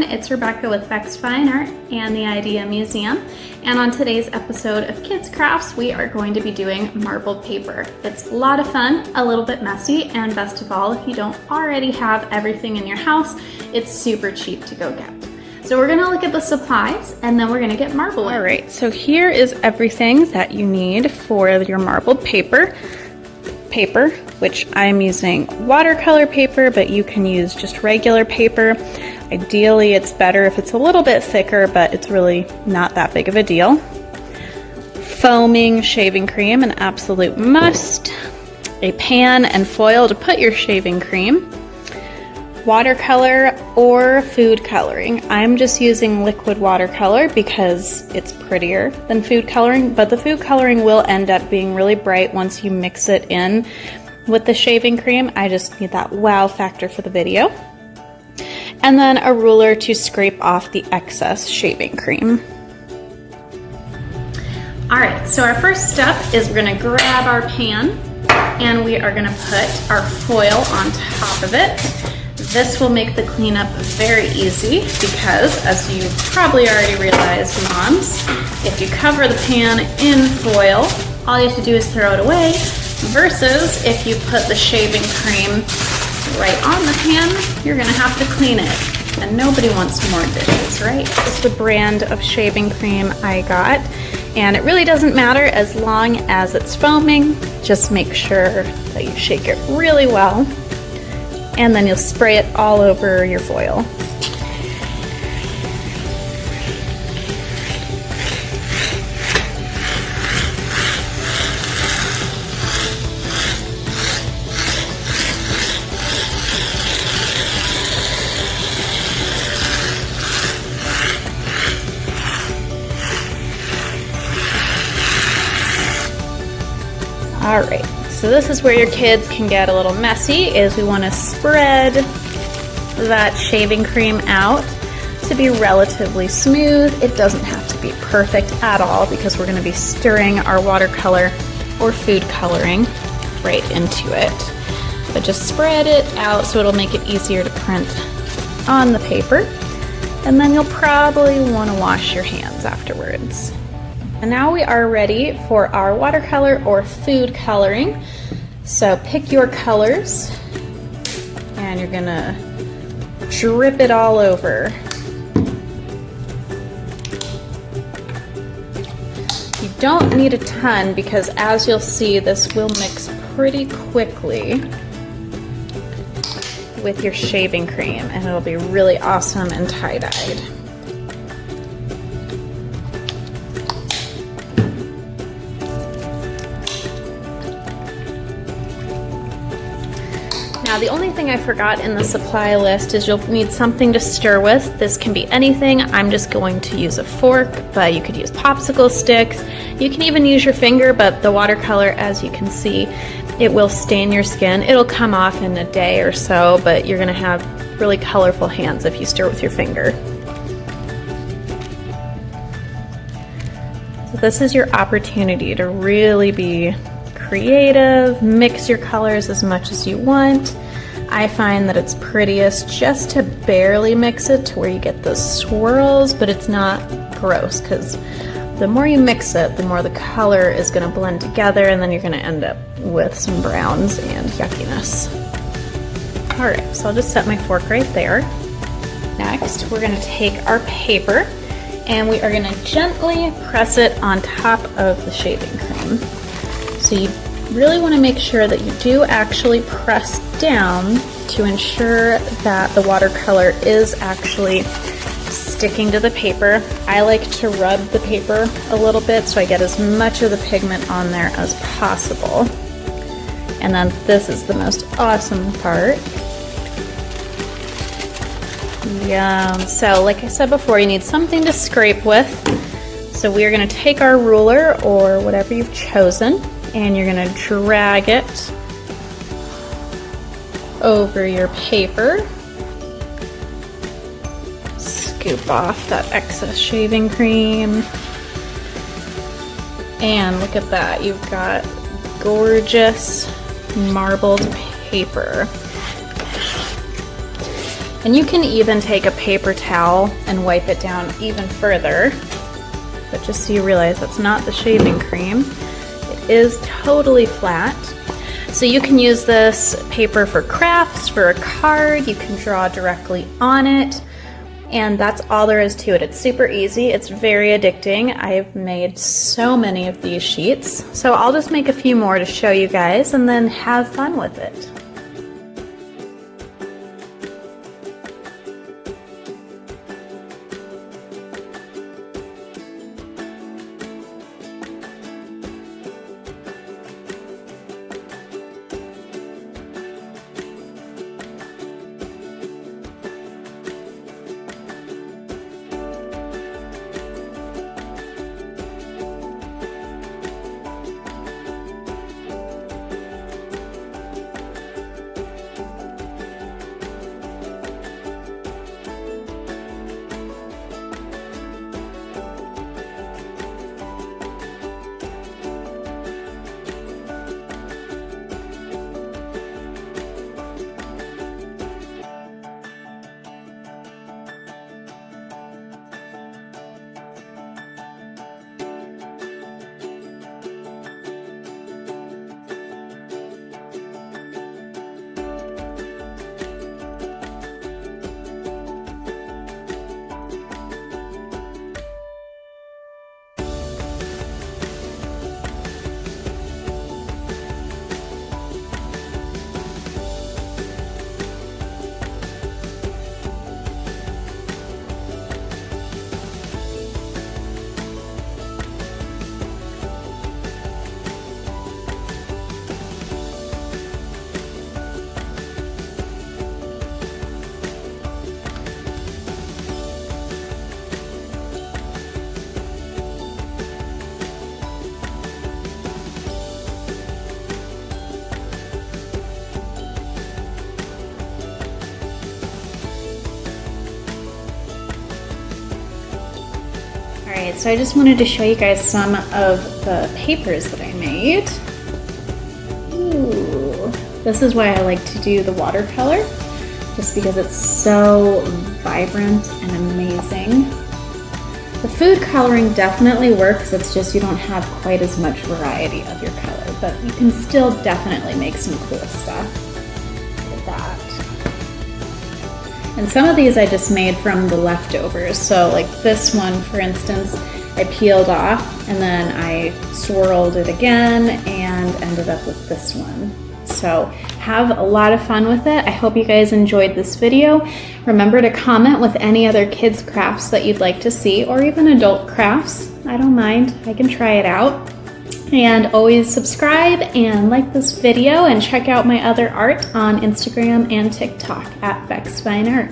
it's Rebecca with Bexx Fine Art and the i.d.e.a Museum. And on today's episode of Kids Crafts, we are going to be doing marbled paper. It's a lot of fun, a little bit messy, and best of all, if you don't already have everything in your house, it's super cheap to go get. So we're gonna look at the supplies and then we're gonna get marbling. All right, so here is everything that you need for your marbled paper, which I'm using watercolor paper, but you can use just regular paper. Ideally, it's better if it's a little bit thicker, but it's really not that big of a deal. Foaming shaving cream, an absolute must. A pan and foil to put your shaving cream. Watercolor or food coloring. I'm just using liquid watercolor because it's prettier than food coloring, but the food coloring will end up being really bright once you mix it in with the shaving cream. I just need that wow factor for the video. And then a ruler to scrape off the excess shaving cream. All right, so our first step is we're gonna grab our pan and we are gonna put our foil on top of it. This will make the cleanup very easy because, as you probably already realized, moms, if you cover the pan in foil, all you have to do is throw it away, versus if you put the shaving cream right on the pan, you're gonna have to clean it. And nobody wants more dishes, right? This is the brand of shaving cream I got. And it really doesn't matter as long as it's foaming. Just make sure that you shake it really well. And then you'll spray it all over your foil. All right, so this is where your kids can get a little messy, is we want to spread that shaving cream out to be relatively smooth. It doesn't have to be perfect at all because we're going to be stirring our watercolor or food coloring right into it. But just spread it out so it'll make it easier to print on the paper. And then you'll probably want to wash your hands afterwards. And now we are ready for our watercolor or food coloring. So pick your colors and you're gonna drip it all over. You don't need a ton because, as you'll see, this will mix pretty quickly with your shaving cream and it'll be really awesome and tie-dyed. Now, the only thing I forgot in the supply list is you'll need something to stir with. This can be anything. I'm just going to use a fork, but you could use popsicle sticks. You can even use your finger, but the watercolor, as you can see, it will stain your skin. It'll come off in a day or so, but you're gonna have really colorful hands if you stir with your finger. So this is your opportunity to really be creative, mix your colors as much as you want. I find that it's prettiest just to barely mix it to where you get those swirls, but it's not gross because the more you mix it, the more the color is going to blend together and then you're going to end up with some browns and yuckiness. All right, so I'll just set my fork right there. Next, we're going to take our paper and we are going to gently press it on top of the shaving cream. So you really want to make sure that you do actually press down to ensure that the watercolor is actually sticking to the paper. I like to rub the paper a little bit so I get as much of the pigment on there as possible. And then this is the most awesome part. Yum. So like I said before, you need something to scrape with. So we are going to take our ruler or whatever you've chosen and you're going to drag it over your paper. Scoop off that excess shaving cream. And look at that, you've got gorgeous marbled paper. And you can even take a paper towel and wipe it down even further. But just so you realize, that's not the shaving cream. It is totally flat. So you can use this paper for crafts, for a card, you can draw directly on it, and that's all there is to it. It's super easy, it's very addicting. I've made so many of these sheets, so I'll just make a few more to show you guys and then have fun with it. Alright, so I just wanted to show you guys some of the papers that I made. Ooh, this is why I like to do the watercolor, just because it's so vibrant and amazing. The food coloring definitely works, it's just you don't have quite as much variety of your color, but you can still definitely make some cool stuff with that. And some of these I just made from the leftovers. So like this one, for instance, I peeled off and then I swirled it again and ended up with this one. So have a lot of fun with it. I hope you guys enjoyed this video. Remember to comment with any other kids' crafts that you'd like to see, or even adult crafts. I don't mind, I can try it out. And always subscribe and like this video and check out my other art on Instagram and TikTok at Bexx Fine Art.